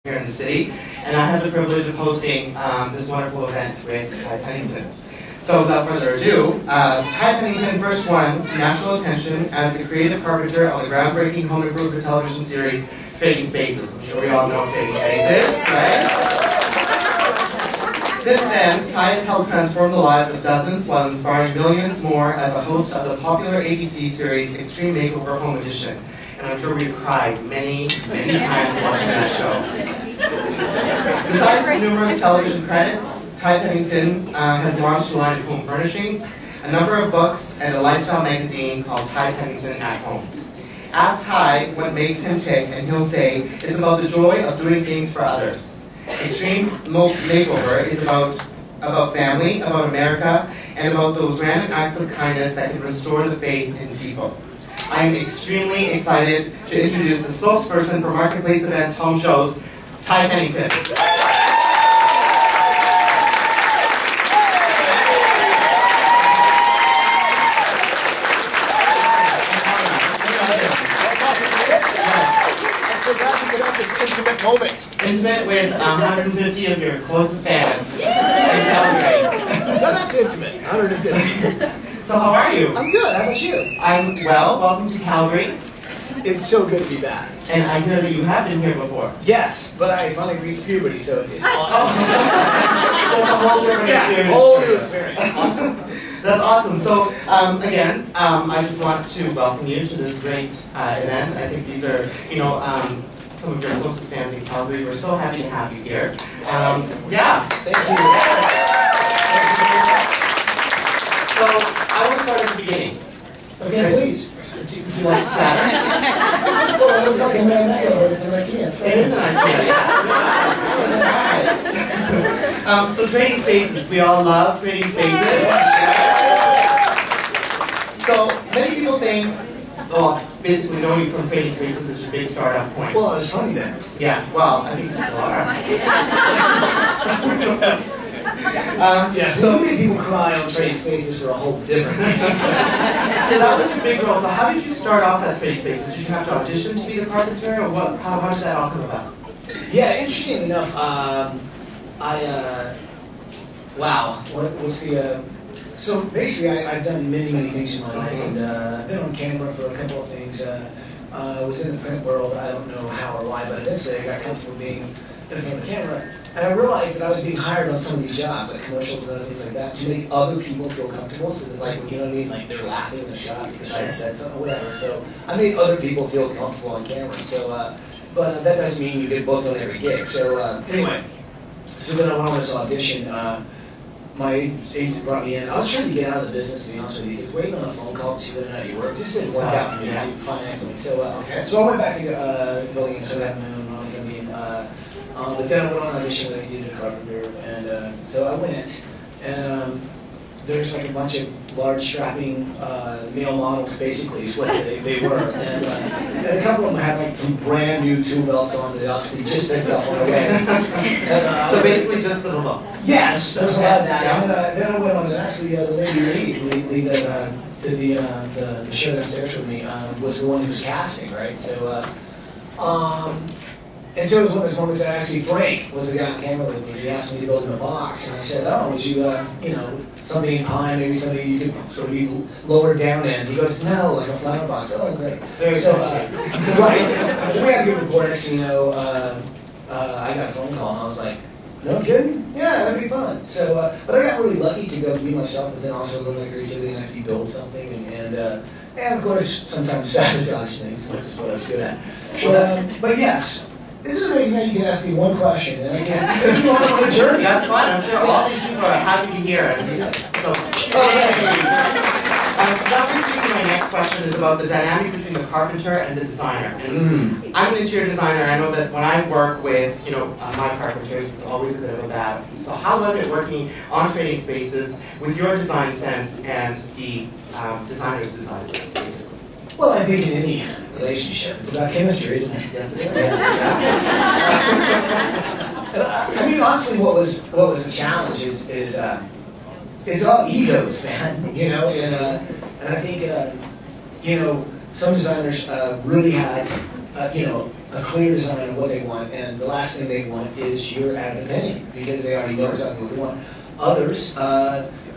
here in the city, and I had the privilege of hosting this wonderful event with Pennington. So without further ado, Pennington first won national attention as the creative carpenter on the groundbreaking home improvement television series Trading Spaces. I'm sure we all know Trading Spaces, right? Since then, Ty has helped transform the lives of dozens while inspiring millions more as a host of the popular ABC series Extreme Makeover Home Edition. And I'm sure we've cried many, many times watching that show. Besides his numerous television credits, Ty Pennington has launched a line of home furnishings, a number of books, and a lifestyle magazine called Ty Pennington at Home. Ask Ty what makes him tick, and he'll say it's about the joy of doing things for others. Extreme Makeover is about family, about America, and about those random acts of kindness that can restore the faith in people. I am extremely excited to introduce the spokesperson for Marketplace Events Home Shows, Ty Pennington. Intimate moment. Intimate with 150 of your closest fans in Calgary. No, that's intimate. 150. So how are you? I'm good. How about you? I'm well. Welcome to Calgary. It's so good to be back. And I hear that you have been here before. Yes, but I finally reached puberty, so it's awesome. So it's a whole different experience. Whole new experience. That's awesome. So again, I just want to welcome you to this great event. I think these are, some of your closest fans in Calgary. We're so happy to have you here. Yeah. Thank you. So I want to start at the beginning. Okay, please. Would you like to start? Well, it looks like a man makeover. It's an IKEA. So it is an IKEA. So Trading Spaces. We all love Trading Spaces. So many people think, basically knowing you from Trading Spaces is your big start-off point. Well, it's funny then. Yeah, well, I think you still are. Yes, so many people cry on Trading Spaces for a whole different reason. So that was your big role. So how did you start off at Trading Spaces? Did you have to audition to be the carpenter, or what? How did that all come about? Yeah, interestingly enough, so basically I've done many things in my life, and I've been on camera for a couple of things. I was in the print world, I don't know how or why, but eventually I got comfortable being in front of the camera. And I realized that I was being hired on some of these jobs, like commercials and other things like that, to make other people feel comfortable. So that, like, you know what I mean? Like, they're laughing in the shot because I said something, or whatever. So I made other people feel comfortable on camera. So, but that doesn't mean you get booked on every gig. So anyway, so then I went on this audition. My agent brought me in. I was trying to get out of the business, to be honest with you, because waiting on a phone call to see whether or not you work just didn't work out for me financially. So, so I went back to building and started having my own running. But then I went on an audition with a carpenter, and so I went, and there's like a bunch of large strapping male models, basically, is what they were. And a couple of them had like some brand new tool belts on that obviously just picked up on the way. So basically just for the looks? Yes, there's a lot of that. And then I went on, and actually the lady that did the show downstairs with me was the one who was casting, right? So, and so it was one of those moments that actually Frank was the guy on camera with me. He asked me to build him a box, and I said, "Oh, would you, something in pine, maybe something you could sort of be lowered down in?" He goes, "No, like a flower box." Oh, great. So, right. We had a good report. Next thing you know, I got a phone call, and I was like, "No kidding? Yeah, that'd be fun." So, but I got really lucky to go be myself, but then also a little bit of creativity and actually build something, and of course sometimes sabotage things, which is what I was good at. But yes. This is amazing that you can ask me one question, and I can take you on a journey. That's fine. I'm sure all these people are happy to hear it. So that brings me to my next question is about the dynamic between the carpenter and the designer. And I'm an interior designer. I know that when I work with, my carpenters, it's always a bit of a battle. So how was it working on Trading Spaces with your design sense and the designer's design sense, basically? Well, I think in any relationship, it's about chemistry, isn't it? Yes, it is. I mean, honestly, what was a challenge is it's all egos, man. And I think some designers really had a clear design of what they want, and the last thing they want is your added opinion, because they already know exactly what they want. Others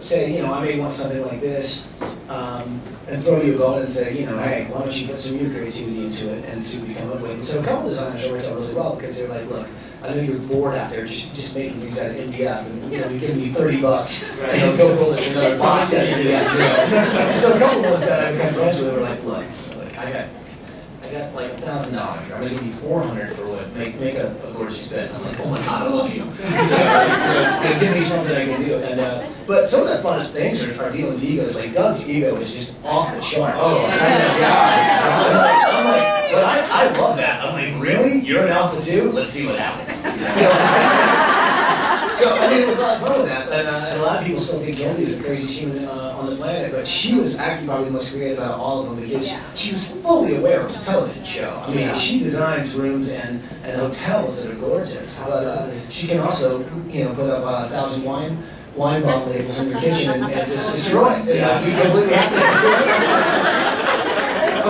say, I may want something like this, and throw you a bone and say, hey, why don't you put some of your creativity into it and see what you come up with. And so a couple of designers worked out really well, because they're like, look, I know you're bored out there just making things out of MDF, and you're giving me $30, and they'll go build us another box out of MDF. And so a couple of ones that I became friends with were like, look, I got like $1,000. I'm gonna give you $400 for wood. Make a gorgeous bed. And I'm like, oh my God, I love you. Give me something I can do. And but some of the funnest things are dealing with egos. Like Doug's ego is just off the charts. Oh my God. I'm like, but I love that. I'm like, really? You're an alpha too? Let's see what happens. So I mean, it was a lot of fun with that, and a lot of people still think Candy is the craziest human on the planet, but she was actually probably the most creative out of all of them, because she was fully aware it was a television show. I mean, she designs rooms and hotels that are gorgeous, but she can also, put up 1,000 wine bottle labels in your kitchen and just destroy it. And be completely happy.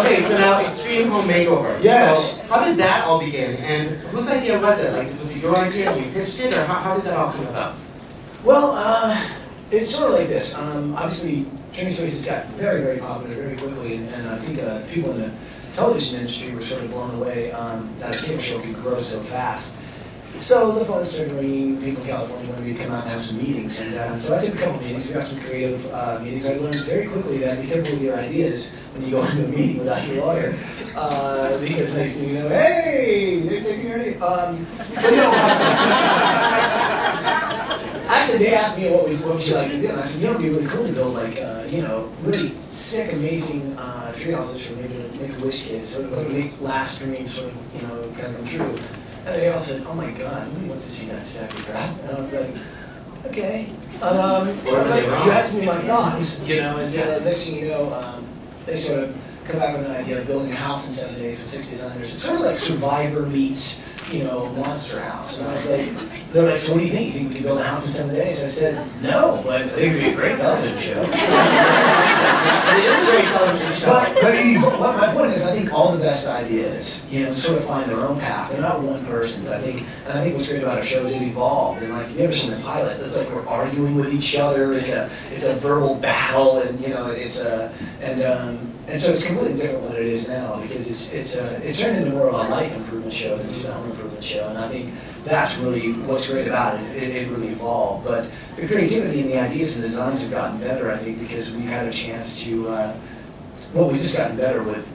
Okay, so now Extreme Home Makeover. Yes. So how did that all begin, and whose idea was it? Like, was it your idea and you pitched it, or how did that all come about? Well, it's sort of like this. Obviously, training spaces got very, very popular very quickly, and I think people in the television industry were sort of blown away that a cable show could grow so fast. So the phone started ringing. People in California wanted me to come out and have some meetings, and so I took a couple meetings. We got some creative meetings. I learned very quickly that be careful with your ideas when you go into a meeting without your lawyer, because next thing you know, hey, they're taking your idea. Actually, they asked me what would you like to do, and I said, it'd be really cool to build like really sick, amazing tree houses for Make-A-Wish kids, sort of make last dreams sort of kind of come true. And they all said, oh my God, nobody wants to see that sack of crap. And I was like, okay. I was like, you asked me my thoughts, and so next thing you know, they sort of come back with an idea of building a house in 7 days with 6 designers. It's sort of like Survivor meets, Monster House. And I was like, they're like, so what do you think? You think we can build a house in 7 days? I said, no, but I think it would be a great television show. It is a great television show. But my point is, I think all the best ideas, sort of find their own path. They're not one person's. I think what's great about our show is it evolved. And like, you've ever seen the pilot? It's like we're arguing with each other. It's a verbal battle, and and so it's completely different than it is now, because it turned into more of a life improvement show than just a home improvement show. And I think that's really what's great about it. It really evolved. But the creativity and the ideas and the designs have gotten better, I think, because we've had a chance to, we've just gotten better with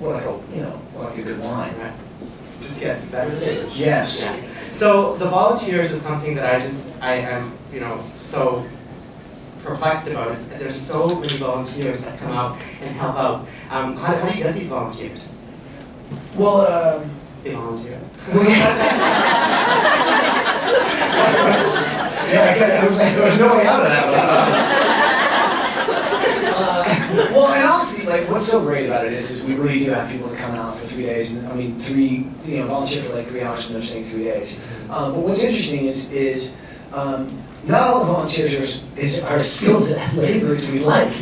what I call, like a good wine. Right. Just get better flavors. Yes. Yeah. So the volunteers is something that I am, so perplexed about, is that there's so many volunteers that come out and help out. How do you get these volunteers? Well, they volunteer. There was no way out of that. Well, and honestly, like, what's so great about it is we really do have people that come out for 3 days, and I mean, volunteer for like 3 hours, and they're staying 3 days. But what's interesting is not all the volunteers are skilled at labor as we like,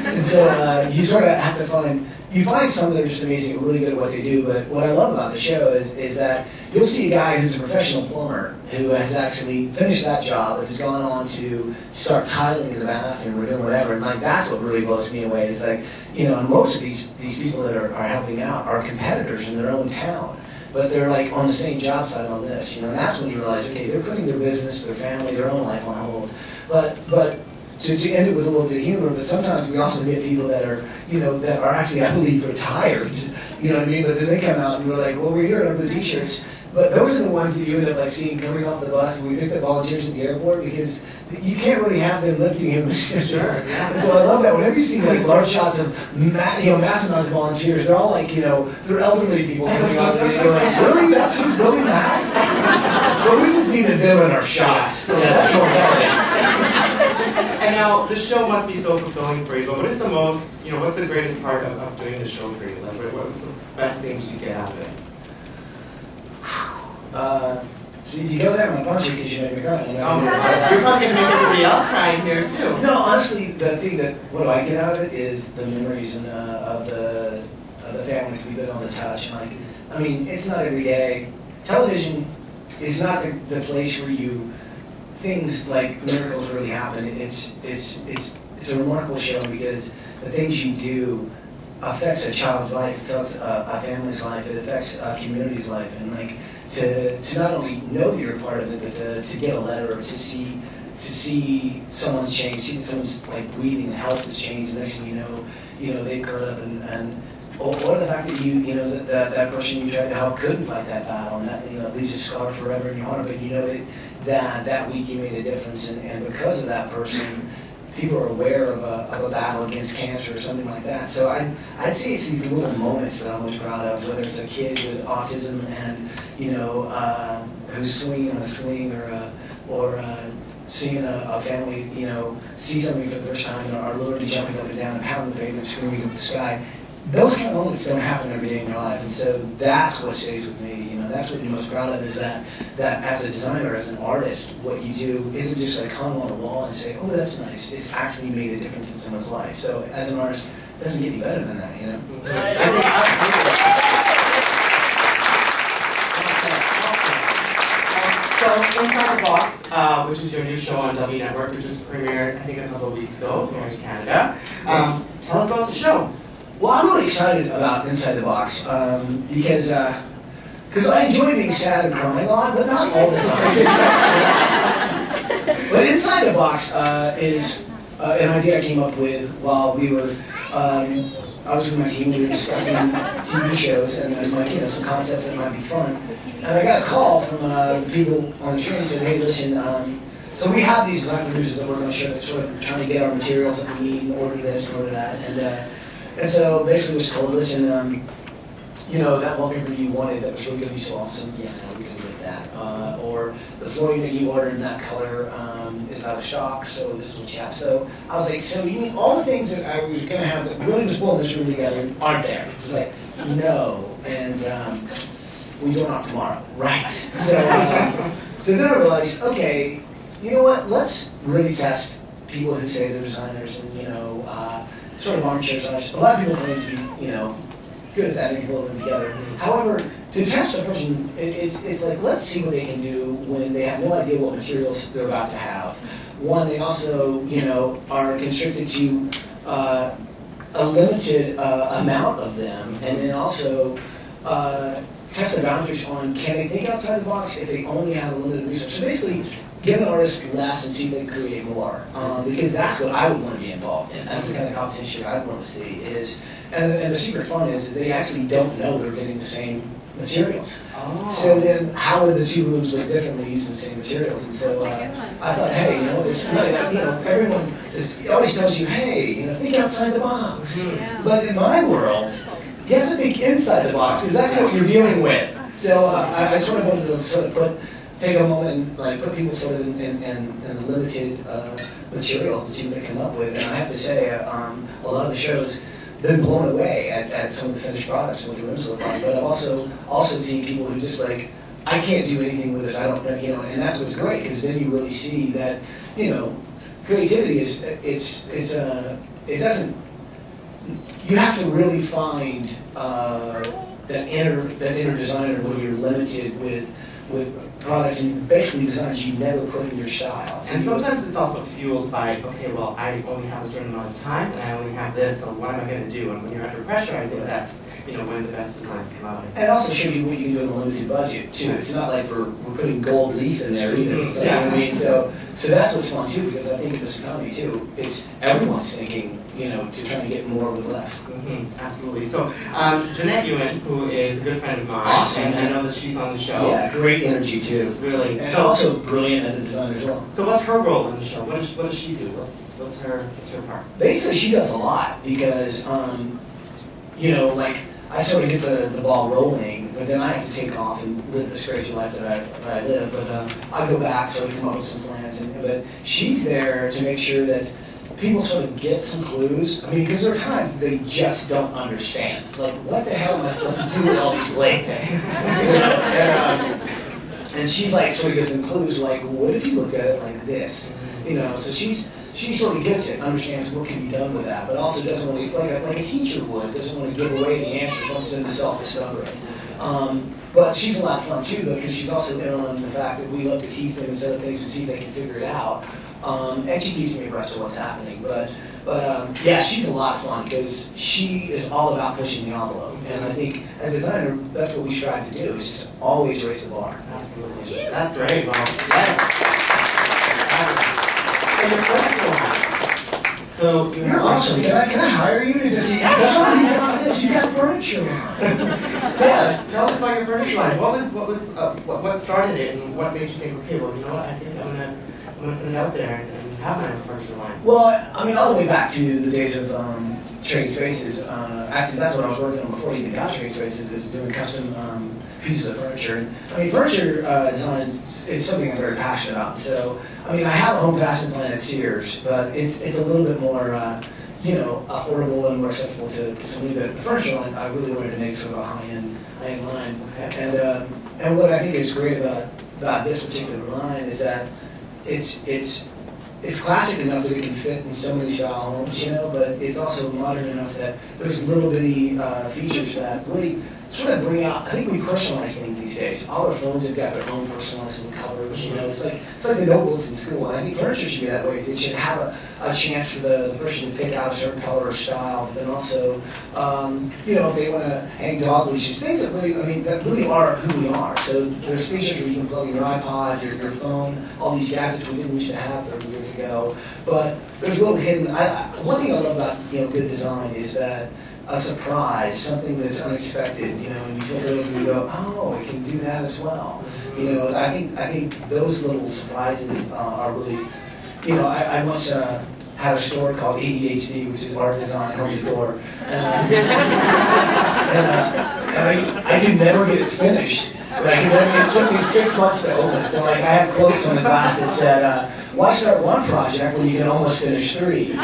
and so you sort of have to find. You find some that are just amazing and really good at what they do, but what I love about the show is that you'll see a guy who's a professional plumber who has actually finished that job and has gone on to start tiling in the bathroom or doing whatever, and like that's what really blows me away. It's like, and most of these people that are helping out are competitors in their own town, but they're like on the same job site on this, and that's when you realize, okay, they're putting their business, their family, their own life on hold. But to end it with a little bit of humor, but sometimes we also get people that are, that are actually, I believe, retired, you know what I mean? But then they come out and we're like, well, we're here under the t-shirts. But those are the ones that you end up like seeing coming off the bus, and we picked up volunteers at the airport, because you can't really have them lifting him. Sure. And so I love that. Whenever you see like large shots of massive amounts of volunteers, they're all like, they're elderly people coming off, and you're like, really? That's who's building the house? Well, we just needed them in our shot. Yeah, that's what we're And now, the show must be so fulfilling for you, but what is the most, what's the greatest part of doing the show for you? Like, what's the best thing that you get out of it? So you go there and punch you because you make me cry. You're probably going to make everybody else crying here, too. No, honestly, the thing what do I get out of it is the memories and of the families we've been on to touch. And I mean, it's not every day. Television is not the place where things like miracles really happen. It's a remarkable show because the things you do affects a child's life, it affects a family's life, it affects a community's life, and like to not only know that you're a part of it, but to get a letter or to see someone's change, see someone's like breathing, the health has changed, and next thing you know they've grown up or the fact that that person you tried to help couldn't fight that battle, and that leaves a scar forever in your heart, but that week you made a difference, and because of that person, people are aware of a battle against cancer or something like that. So I'd say it's these little moments that I'm most proud of, whether it's a kid with autism and who's swinging on a swing, or seeing a family see something for the first time, or literally jumping up and down and pounding the pavement, screaming up the sky. Those kind of moments don't happen every day in your life, and so that's what stays with me. That's what you're most proud of, is that as a designer, as an artist, what you do isn't just like hung on a wall and say, oh, that's nice. It's actually made a difference in someone's life. So as an artist, it doesn't get any better than that, So Inside the Box, which is your new show on W Network, which was premiered, I think, a couple of weeks ago here in Canada. Tell us about the show. Well, I'm really excited about Inside the Box because I enjoy being sad and crying a lot, but not all the time. But Inside the Box is an idea I came up with while we were, I was with my team, we were discussing TV shows and some concepts that might be fun. And I got a call from people on the train and said, hey, listen, so we have these design producers that work on the show that sort of trying to get our materials that we need and order this and order that. And so basically was told, listen, that wallpaper you wanted that was really going to be so awesome, yeah, no, we can get that. Or the flooring that you ordered in that color is out of stock, so this is what you have. So I was like, so you mean all the things that I was going to have that really was pulling this room together aren't there? It was like, no, and we do it on tomorrow. Right. So then I realized, okay, you know what, let's really test people who say they're designers and, sort of armchair designers. A lot of people claim to be, good at that and can hold them together. However, to test a person, it's like, let's see what they can do when they have no idea what materials they're about to have. One, they also, are constricted to a limited amount of them, and then also test the boundaries on can they think outside the box if they only have a limited resource. So basically, give an artist less and see if they can create more, because that's what I would want to be involved in. That's the kind of competition I'd want to see. And the secret fun is they actually don't know they're getting the same materials. Oh. So then, how would the two rooms look differently using the same materials? And so I thought, hey, everyone always tells you, hey, think outside the box. Yeah. But in my world, you have to think inside the box because that's what you're dealing with. So I sort of wanted to take a moment and put people sort of in the limited materials and see what they come up with. And I have to say, a lot of the shows been blown away at some of the finished products and what the rooms look like. But I've also seen people who just like, I can't do anything with this. I don't know, and that's what's great because then you really see that, creativity is it doesn't. You have to really find that inner designer when you're limited with products and basically designs you never put in your style. And sometimes it's also fueled by, okay, well, I only have a certain amount of time and I only have this, so what am I going to do? And when you're under pressure, I think that's when the best designs come out. And it also shows you what you can do in a limited budget, too. It's not like we're putting gold leaf in there either. So, yeah. You know what I mean? So that's what's fun, too, because I think in this economy, too, it's everyone's thinking, to try to get more with less. Mm-hmm. Absolutely. So, Jeanette Ewan, who is a good friend of mine, awesome, and I know that she's on the show. Yeah, great energy, too. Really. And also brilliant as a designer as well. So what's her role in the show? What does she do? What's her part? Basically, she does a lot because, I sort of get the ball rolling, but then I have to take off and live this crazy life that I live. But I go back, so I come up with some plans. But she's there to make sure that people sort of get some clues. I mean, because there are times they just don't understand. Like, what the hell am I supposed to do with all these blades? And she's like, sort of gives them clues, like, what if you looked at it like this? So she sort of gets it, understands what can be done with that, but also doesn't want to, like a teacher would, doesn't want to give away the answers, wants them to self-discover it. But she's a lot of fun too, because she's also in on the fact that we love to tease them and set up things to see if they can figure it out. And she keeps me abreast of what's happening. But yeah, she's a lot of fun because she is all about pushing the envelope. And I think as a designer, that's what we strive to do, is just always raise the bar. Absolutely. That's great, Well, yes. And your furniture line. So you're awesome. Can I hire you to just? Sorry, you got this. You got furniture line. Tell us about your furniture line. What started it, and what made you think, okay, well, you know what? I think I'm gonna put it out there and have my own furniture line. Well, I mean, all the way back to the days of trade spaces. Actually, that's what I was working on before you even got trade spaces, is doing custom pieces of furniture. And, I mean, furniture design is something I'm very passionate about. So, I mean, I have a home fashion plan at Sears, but it's a little bit more, affordable and more accessible to somebody. But the furniture line, I really wanted to make sort of a high-end line. Okay. And what I think is great about this particular line is that it's classic enough that it can fit in so many style homes, but it's also modern enough that there's little bitty features that really sort of bring out. I think we personalize things these days. All our phones have got their own personalized colors. It's like the notebooks in school. And I think furniture should be that way. It should have a chance for the person to pick out a certain color or style, but then also, if they want to hang dog leashes, things that really are who we are. So there's features where you can plug in your iPod, your phone, all these gadgets we didn't used to have 30 years ago. But there's a little hidden. One thing I love about good design is that a surprise, something that's unexpected, and you flip it over and you go, oh, it can do that as well. I think those little surprises are really, I once had a store called ADHD, which is art design, home decor, and I could never get it finished. It took me 6 months to open it. So I had quotes on the glass that said, why start one project when you can almost finish 3?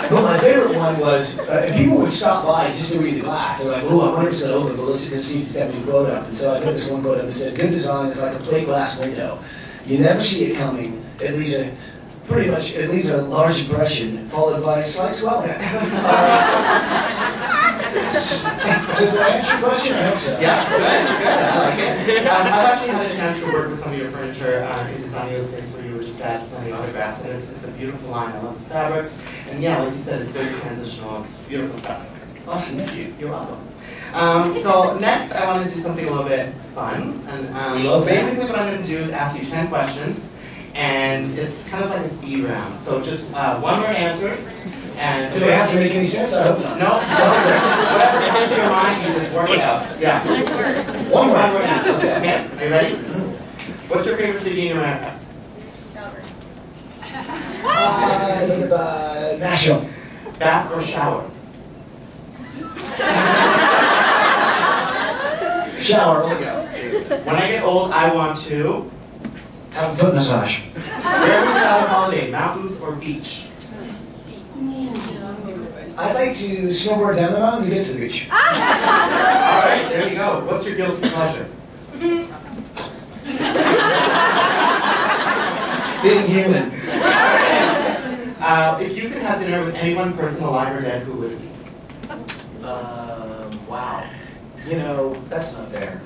But my favorite one was, people would stop by just to read the glass. They're like, oh, I wonder if it's going to open, but let's see if it's got a new quote up. And so I put this one quote up that said, good design is like a plate glass window. You never see it coming. It leaves a large impression, followed by a slight swelling. Did I answer your question? I hope so. Yeah, good. I like it. I've actually had a chance to work with some of your furniture in designing a space where you were just at signing autographs, and it's a beautiful line. I love the fabrics, and yeah, like you said, it's very transitional. It's beautiful stuff. Awesome, thank you. You're welcome. So next, I want to do something a little bit fun, and so basically what I'm going to do is ask you 10 questions, and it's kind of like a speed round. So just one-word answers. And do they have to make any sense? I hope not. No. Whatever comes to your mind, you just work it out. Yeah. One word answer. Okay. Are you ready? What's your favorite city in America? Calgary. Nashville. Bath or shower? Shower. Let me go. When I get old, I want to have a foot massage. Where would you have a holiday? Mountains or beach? I'd like to snowboard down the mountain to get to the beach. All right, there you go. What's your guilty pleasure? Being human. If you could have dinner with any one person, alive or dead, who would it be? Wow. That's not fair.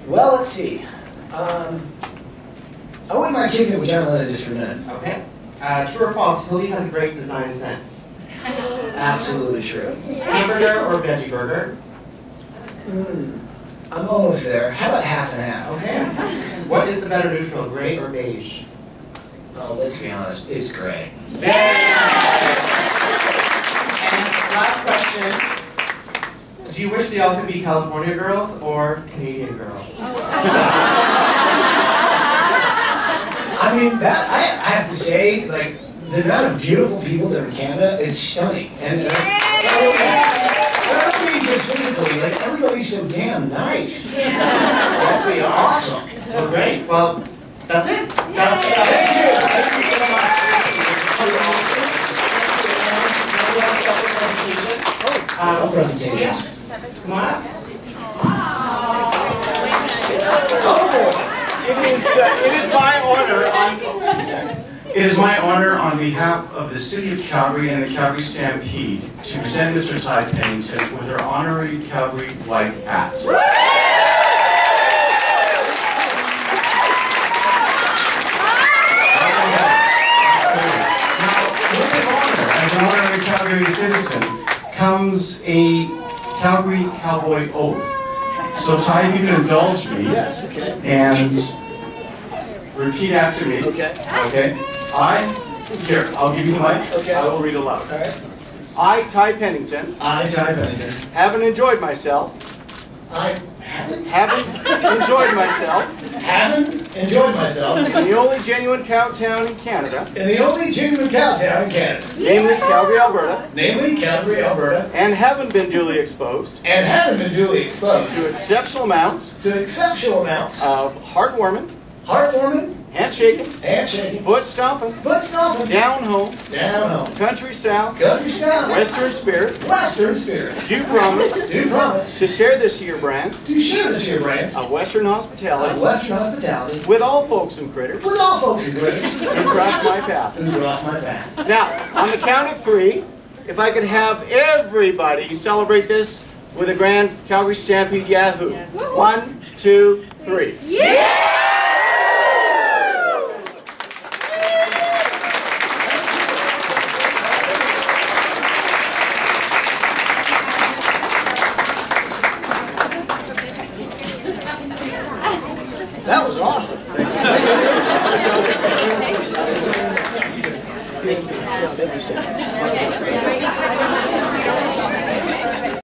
Well, let's see. I wouldn't mind kicking it with John Lennon just for a minute. Okay. True or false, Hilly has a great design sense? Absolutely true. Hamburger or veggie burger? I'm almost there. How about half and half? Okay. What is the better neutral, gray or beige? Oh, let's be honest, it's gray. Yeah! And last question. Do you wish they all could be California girls or Canadian girls? I mean, I have to say, like, the amount of beautiful people that are in Canada is stunning. And not only just physically, like, everybody's so damn nice. Yes, we are. Awesome. Well, great. Well, that's it. Thank you. Thank you so much. Presentations. Come on up. Oh, It is my honor. It is my honor on behalf of the City of Calgary and the Calgary Stampede to present Mr. Ty Pennington with our honorary Calgary white hat. Now, with this honor as an honorary Calgary citizen comes a Calgary cowboy oath. So Ty, if you can indulge me and repeat after me. Okay. I'll give you the mic. Okay. I will read aloud. All right. I, Ty Pennington, I, Ty Pennington. haven't enjoyed myself. I haven't Enjoyed myself enjoyed myself in the only genuine cow town in Canada, in the only genuine cow town in Canada, namely Calgary, Alberta, namely Calgary, Alberta, and haven't been duly exposed and haven't been duly exposed to exceptional amounts to exceptional amounts of heartwarming, heartwarming, handshaking, handshaking, foot stomping, foot stomping, down home, country style, country style, western spirit, western spirit. do promise Do promise to share this here brand to share this here brand of western of hospitality Western hospitality with all folks and critters with all folks and critters who cross my path. who cross my path. Now, on the count of 3, if I could have everybody celebrate this with a grand Calgary Stampede Yahoo. 1, 2, 3. That was awesome. Thank you.